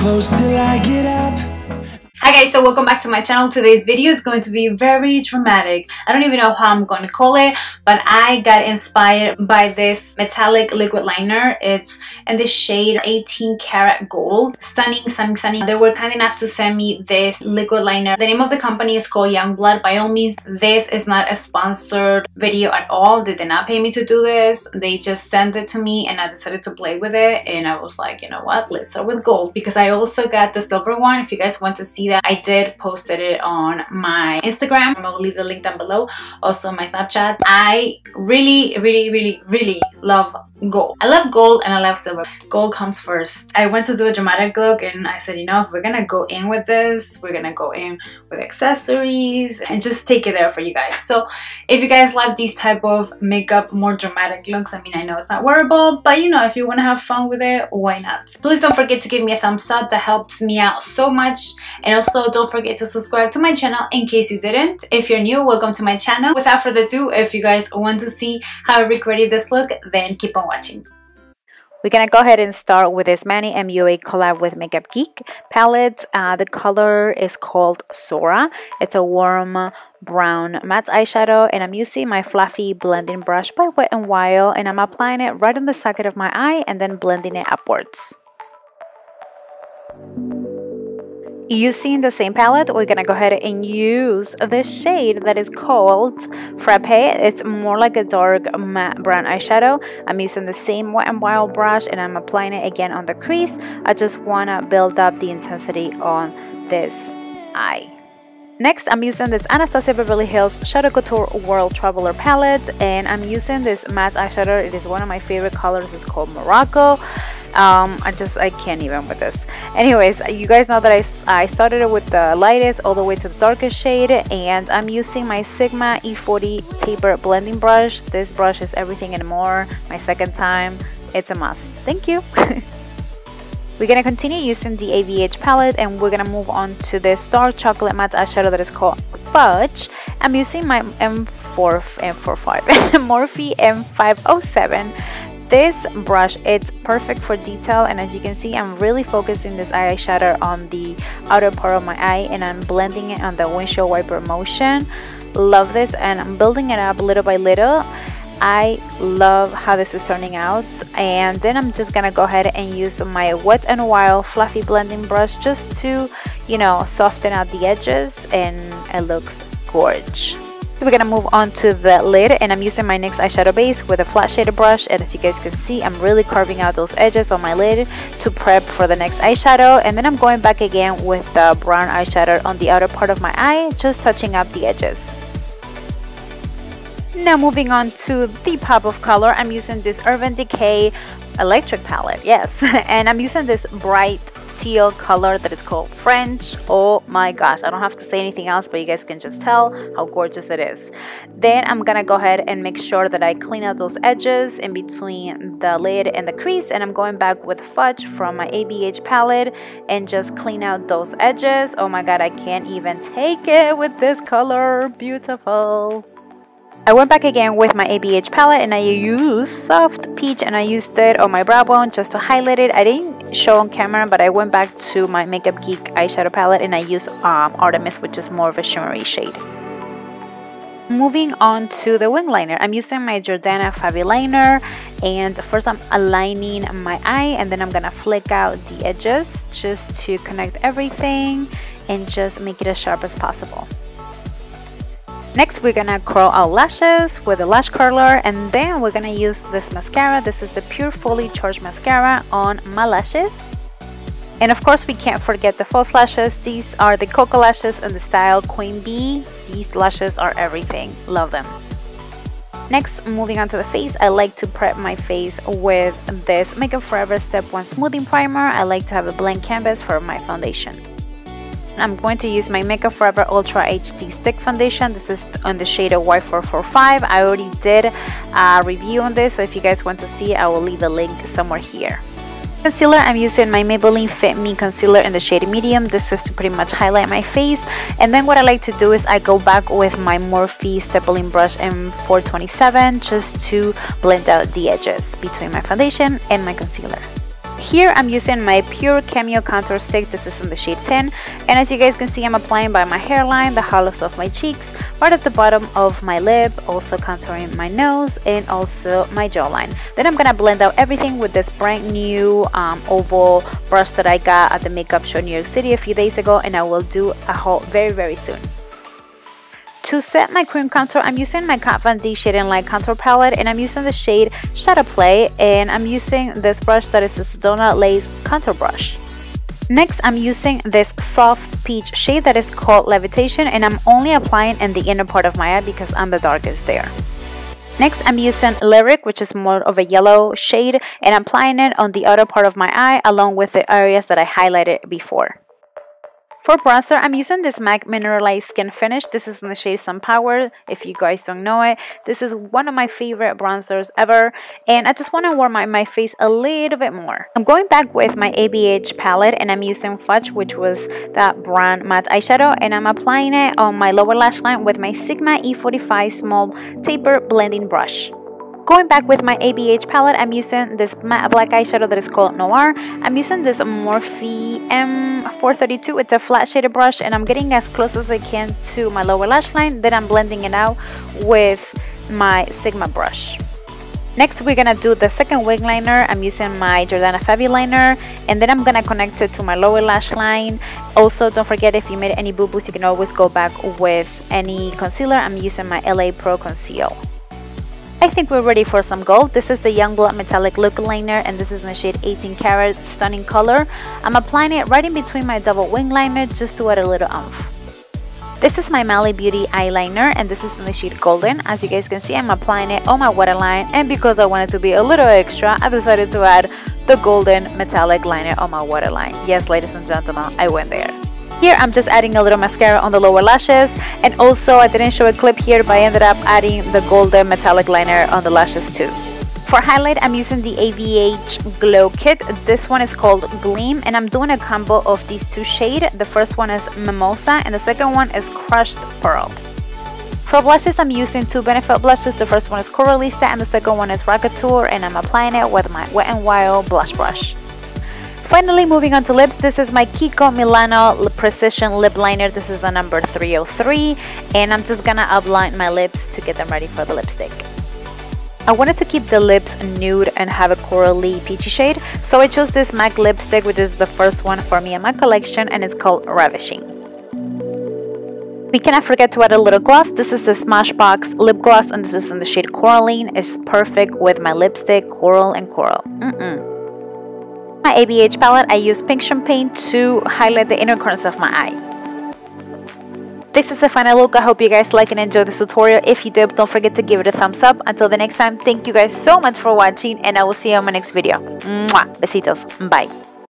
close till I get up. Hi guys, so welcome back to my channel. Today's video is going to be very dramatic. I don't even know how I'm going to call it, but I got inspired by this metallic liquid liner. It's in the shade 18 karat gold. Stunning, stunning, stunning. They were kind enough to send me this liquid liner. The name of the company is called Youngblood. By all means, this is not a sponsored video at all. They did not pay me to do this. They just sent it to me and I decided to play with it, and I was like, you know what, let's start with gold, because I also got the silver one. If you guys want to see that, I did posted it on my Instagram. I will leave the link down below. Also my Snapchat. I really love gold. I love gold and I love silver. Gold comes first. I went to do a dramatic look and I said, you know, if we're gonna go in with this, we're gonna go in with accessories and just take it there for you guys. So if you guys like these type of makeup, more dramatic looks, I mean, I know it's not wearable, but you know, if you want to have fun with it, why not? Please don't forget to give me a thumbs up. That helps me out so much. And also don't forget to subscribe to my channel in case you didn't. If you're new, welcome to my channel. Without further ado, if you guys want to see how I recreated this look, then keep on watching. We're gonna go ahead and start with this Manny Mua collab with Makeup Geek palette. The color is called Sora. It's a warm brown matte eyeshadow, and I'm using my fluffy blending brush by Wet n Wild, and I'm applying it right on the socket of my eye and then blending it upwards. Using the same palette, we're gonna go ahead and use this shade that is called Frappe. It's more like a dark matte brown eyeshadow. I'm using the same Wet n Wild brush and I'm applying it again on the crease. I just wanna build up the intensity on this eye. Next, I'm using this Anastasia Beverly Hills Shadow Couture World Traveler palette, and I'm using this matte eyeshadow. It is one of my favorite colors. It's called Morocco. I can't even with this. Anyways, you guys know that I started it with the lightest all the way to the darkest shade, and I'm using my Sigma E40 tapered blending brush. This brush is everything and more. My second time, it's a must. Thank you. We're gonna continue using the AVH palette, and we're gonna move on to this dark chocolate matte eyeshadow that is called Fudge. I'm using my Morphe M507. This brush, it's perfect for detail, and as you can see, I'm really focusing this eyeshadow on the outer part of my eye, and I'm blending it on the windshield wiper motion. Love this, and I'm building it up little by little. I love how this is turning out, and then I'm just gonna go ahead and use my Wet n Wild fluffy blending brush just to, you know, soften out the edges, and it looks gorgeous. We're gonna move on to the lid, and I'm using my NYX eyeshadow base with a flat shaded brush, and as you guys can see, I'm really carving out those edges on my lid to prep for the next eyeshadow. And then I'm going back again with the brown eyeshadow on the outer part of my eye, just touching up the edges. Now moving on to the pop of color, I'm using this Urban Decay electric palette, yes, and I'm using this bright teal color that is called French. Oh my gosh, I don't have to say anything else, but you guys can just tell how gorgeous it is. Then I'm gonna go ahead and make sure that I clean out those edges in between the lid and the crease, and I'm going back with Fudge from my ABH palette and just clean out those edges. Oh my god, I can't even take it with this color. Beautiful. I went back again with my ABH palette, and I used Soft Peach, and I used it on my brow bone just to highlight it. I didn't show on camera, but I went back to my Makeup Geek eyeshadow palette and I used Artemis, which is more of a shimmery shade. Moving on to the wing liner, I'm using my Jordana Fabu liner, and first I'm aligning my eye, and then I'm gonna flick out the edges just to connect everything and just make it as sharp as possible. Next, we're gonna curl our lashes with a lash curler, and then we're gonna use this mascara. This is the Pure Fully Charged Mascara on my lashes. And of course, we can't forget the false lashes. These are the Koko lashes in the style Queen Bee. These lashes are everything. Love them. Next, moving on to the face, I like to prep my face with this Makeup Forever Step 1 Smoothing Primer. I like to have a blank canvas for my foundation. I'm going to use my Makeup Forever Ultra HD Stick Foundation. This is on the shade of Y445. I already did a review on this, so if you guys want to see it, I will leave a link somewhere here. Concealer, I'm using my Maybelline Fit Me concealer in the shade medium. This is to pretty much highlight my face. And then what I like to do is I go back with my Morphe stippling brush M427 just to blend out the edges between my foundation and my concealer. Here I'm using my Pure Cameo Contour Stick. This is in the shade 10. And as you guys can see, I'm applying by my hairline, the hollows of my cheeks, right at the bottom of my lip, also contouring my nose and also my jawline. Then I'm gonna blend out everything with this brand new oval brush that I got at the makeup show in New York City a few days ago, and I will do a haul very soon. To set my cream contour, I'm using my Kat Von D Shade and Light Contour Palette, and I'm using the shade Shadow Play, and I'm using this brush that is the Sedona Lace Contour Brush. Next, I'm using this soft peach shade that is called Levitation, and I'm only applying in the inner part of my eye because I'm the darkest there. Next, I'm using Lyric, which is more of a yellow shade, and I'm applying it on the outer part of my eye along with the areas that I highlighted before. For bronzer, I'm using this MAC Mineralized Skin Finish. This is in the shade Sun Power. If you guys don't know it, this is one of my favorite bronzers ever, and I just want to warm my face a little bit more. I'm going back with my ABH palette, and I'm using Fudge, which was that brown matte eyeshadow, and I'm applying it on my lower lash line with my Sigma E45 small taper blending brush. Going back with my ABH palette, I'm using this matte black eyeshadow that is called Noir. I'm using this Morphe M432. It's a flat shaded brush, and I'm getting as close as I can to my lower lash line. Then I'm blending it out with my Sigma brush. Next, we're gonna do the second wing liner. I'm using my Jordana Fabu liner, and then I'm gonna connect it to my lower lash line. Also, don't forget, if you made any boo-boos, you can always go back with any concealer. I'm using my LA Pro Conceal. I think we're ready for some gold. This is the Youngblood Metallic Look Liner, and this is in the shade 18 Karat, stunning color. I'm applying it right in between my double wing liner just to add a little oomph. This is my Mali Beauty eyeliner, and this is in the shade Golden. As you guys can see, I'm applying it on my waterline, and because I wanted to be a little extra, I decided to add the golden metallic liner on my waterline. Yes, ladies and gentlemen, I went there. Here I'm just adding a little mascara on the lower lashes, and also I didn't show a clip here, but I ended up adding the golden metallic liner on the lashes too. For highlight, I'm using the ABH Glow Kit. This one is called Gleam, and I'm doing a combo of these two shades. The first one is Mimosa, and the second one is Crushed Pearl. For blushes, I'm using two Benefit blushes. The first one is Coralista, and the second one is Rockateur, and I'm applying it with my Wet n Wild blush brush. Finally, moving on to lips, this is my Kiko Milano Precision Lip Liner. This is the number 303, and I'm just gonna outline my lips to get them ready for the lipstick. I wanted to keep the lips nude and have a corally peachy shade, so I chose this MAC lipstick, which is the first one for me in my collection, and it's called Ravishing. We cannot forget to add a little gloss. This is the Smashbox lip gloss, and this is in the shade Coraline. It's perfect with my lipstick, Coral and Coral. My ABH palette, I use Pink Champagne to highlight the inner corners of my eye. This is the final look. I hope you guys like and enjoy this tutorial. If you did, don't forget to give it a thumbs up. Until the next time, thank you guys so much for watching, and I will see you on my next video. Mwah! Besitos. Bye.